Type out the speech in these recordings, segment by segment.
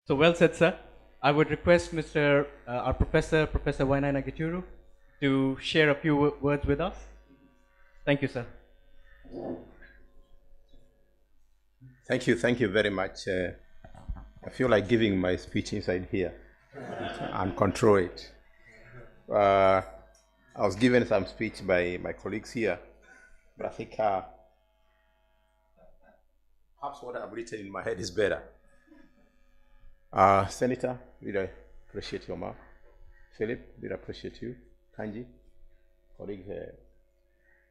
So well said, sir. I would request our professor, Professor Wainana Gituro, to share a few words with us. Thank you, sir. Thank you very much. I feel like giving my speech inside here and control it. I was given some speech by my colleagues here, but I think perhaps what I've written in my head is better. Senator, really appreciate your mark. Philip, really appreciate you. Kanji, colleague.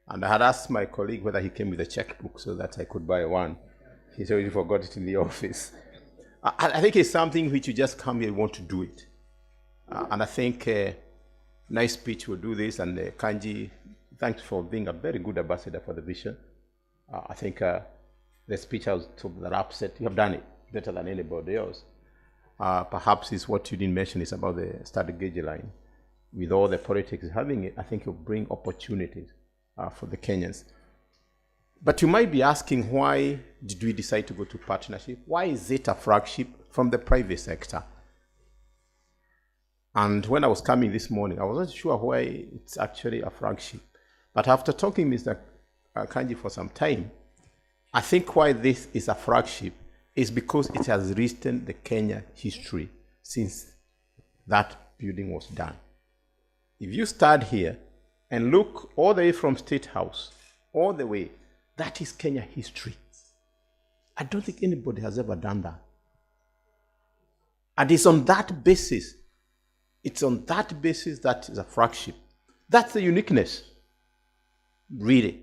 And I had asked my colleague whether he came with a checkbook so that I could buy one. He's already forgot it in the office. I think it's something which you just come here and want to do it. And I think nice speech will do this. And Kanji, thanks for being a very good ambassador for the vision. I think the speech I was told that upset, you have done it better than anybody else. Perhaps is what you didn't mention is about the standard gauge line. With all the politics having it, I think it will bring opportunities for the Kenyans. But you might be asking, why did we decide to go to partnership? Why is it a flagship from the private sector? And when I was coming this morning, I wasn't sure why it's actually a flagship. But after talking to Mr. Kanji for some time, I think why this is a flagship is because it has written the Kenya history since that building was done. If you start here and look all the way from State House, all the way, that is Kenya history. I don't think anybody has ever done that. And it's on that basis that is a flagship. That's the uniqueness, really.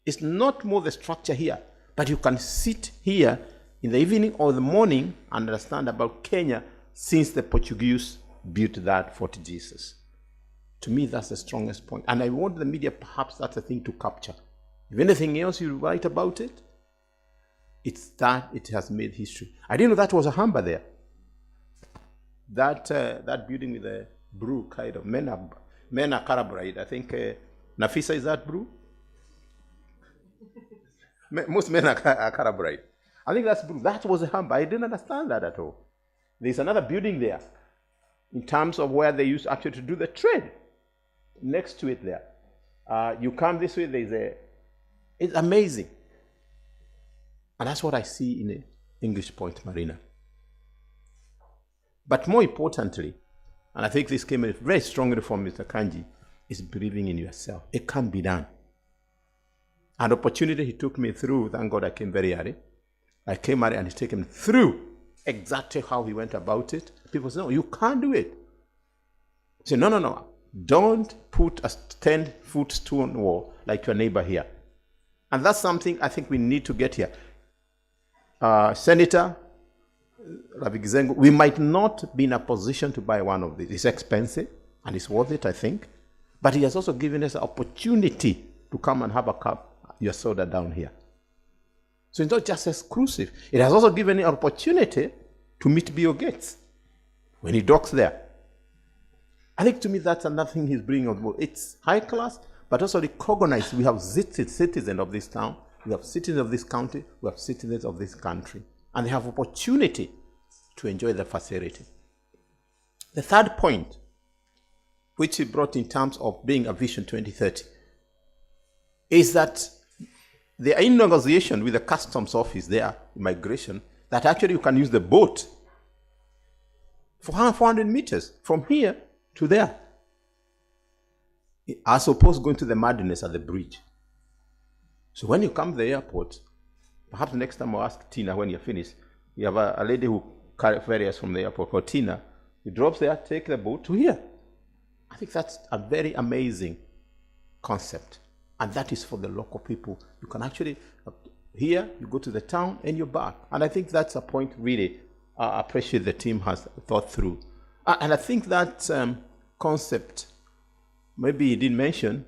It's not more the structure here, but you can sit here in the evening or the morning and understand about Kenya since the Portuguese built that Fort Jesus. To me, that's the strongest point. And I want the media, perhaps that's a thing to capture. If anything else you write about it, it's that it has made history. I didn't know that was a hamba there. That building with the brew kind of men are carabride. I think Nafisa is that brew. Most men are carabride. I think that's brew. That was a hamba. I didn't understand that at all. There's another building there, in terms of where they used actually to do the trade. Next to it there, you come this way. It's amazing. And that's what I see in the English Point Marina. But more importantly, and I think this came very strongly from Mr. Kanji, is believing in yourself. It can be done. An opportunity he took me through, thank God I came very early. I came early and he's taken me through exactly how he went about it. People say, no, you can't do it. I say, no. Don't put a 10-foot stone wall like your neighbor here. And that's something I think we need to get here. Senator Ravigizengo, we might not be in a position to buy one of these. It's expensive and it's worth it, I think. But he has also given us an opportunity to come and have a cup, your soda down here. So it's not just exclusive. It has also given an opportunity to meet Bill Gates when he docks there. I think to me that's another thing he's bringing on board. It's high class, but also recognize we have citizens of this town, we have citizens of this county, we have citizens of this country, and they have opportunity to enjoy the facility. The third point, which he brought in terms of being a Vision 2030, is that they are in negotiation with the customs office there, immigration, that actually you can use the boat for 400 meters from here to there, as opposed to going to the madness at the bridge. So when you come to the airport, perhaps next time I'll ask Tina when you're finished. We have a lady who ferries from the airport called Tina. He drops there, take the boat to here. I think that's a very amazing concept. And that is for the local people. You can actually, here, you go to the town and you're back. And I think that's a point really I appreciate the team has thought through. And I think that concept, maybe he didn't mention,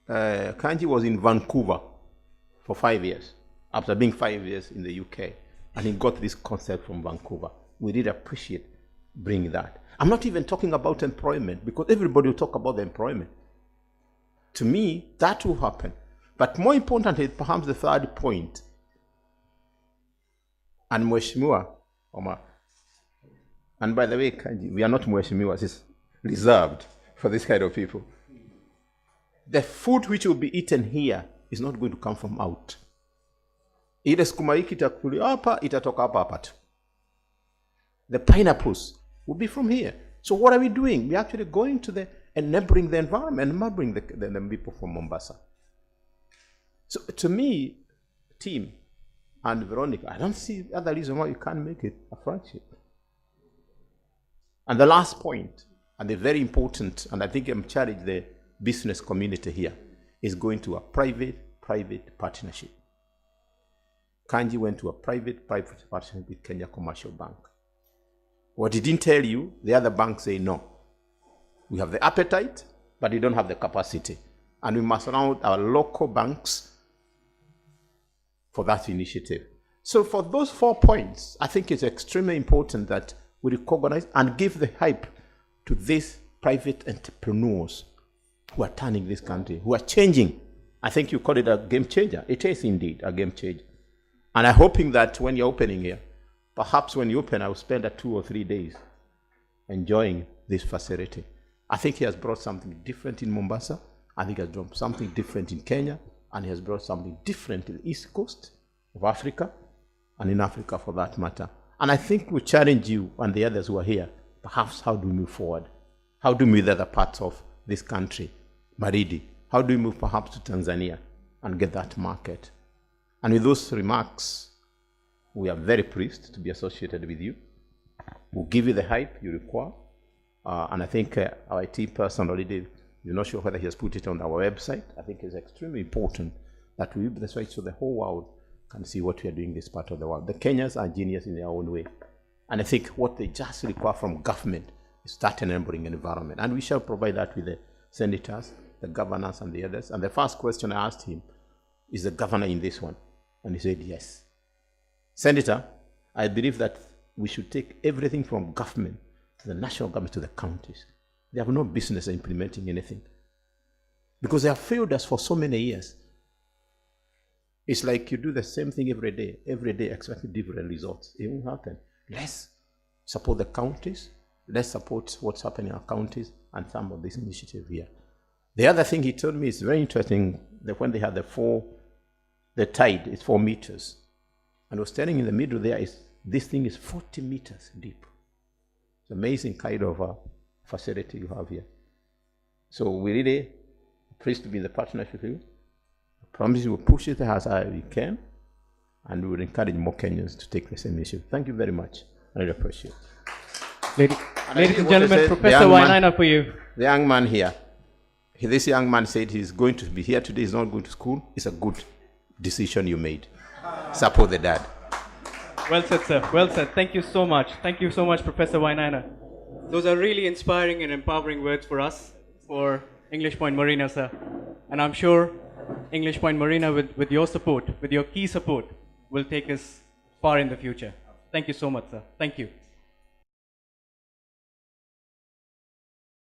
Kanji was in Vancouver for 5 years, after being 5 years in the UK. And he got this concept from Vancouver. We did appreciate bringing that. I'm not even talking about employment, because everybody will talk about the employment. To me, that will happen. But more importantly, perhaps the third point, and Mheshimiwa Omar, And by the way, Kanji, we are not Mheshimiwas, it's reserved for this kind of people. The food which will be eaten here is not going to come from out. Ile sukuma wiki itakuliwa hapa, itatoka hapa tu. The pineapples will be from here. So what are we doing? We're actually going to the enabling the environment, enabling the people from Mombasa. So to me, team and Veronica, I don't see other reason why you can't make it a friendship. And the last point, and the very important, and I think I'm challenging the business community here, is going to a private partnership. Kanji went to a private partnership with Kenya Commercial Bank. What he didn't tell you, the other banks say no. We have the appetite, but we don't have the capacity. And we must round our local banks for that initiative. So for those 4 points, I think it's extremely important that we recognize and give the hype to these private entrepreneurs who are turning this country, who are changing. I think you call it a game changer. It is indeed a game changer. And I'm hoping that when you're opening here, perhaps when you open, I will spend 2 or 3 days enjoying this facility. I think he has brought something different in Mombasa. I think he has brought something different in Kenya. And he has brought something different to the East Coast of Africa, and in Africa for that matter. And I think we challenge you and the others who are here, perhaps how do we move forward? How do we move the other parts of this country? Maridi, how do we move perhaps to Tanzania and get that market? And with those remarks, we are very pleased to be associated with you. We'll give you the hype you require. And I think our IT person already, you're not sure whether he has put it on our website. I think it's extremely important that we be the site so the whole world can see what we are doing in this part of the world. The Kenyans are genius in their own way. And I think what they just require from government is that enabling environment. And we shall provide that with the senators, the governors, and the others. And the first question I asked him, is the governor in this one? And he said, yes. Senator, I believe that we should take everything from government to the national government to the counties. They have no business implementing anything because they have failed us for so many years. It's like you do the same thing every day expecting different results. It won't happen. Let's support the counties. Let's support what's happening in our counties and some of this initiative here. The other thing he told me is very interesting, that when they had the tide is 4 meters. And I was telling in the middle there is, this thing is 40 meters deep. It's amazing kind of a facility you have here. So we really pleased to be in the partnership with you. I promise you will push it as high as we can, and we will encourage more Kenyans to take the same issue. Thank you very much. I really appreciate it. Ladies and gentlemen, Professor Wainana for you. The young man here. This young man said he's going to be here today. He's not going to school. It's a good decision you made. Support the dad. Well said, sir. Well said. Thank you so much. Thank you so much, Professor Wainana. Those are really inspiring and empowering words for us, for English Point Marina, sir. And I'm sure English Point Marina, with your support, with your key support, will take us far in the future. Thank you so much, sir. Thank you.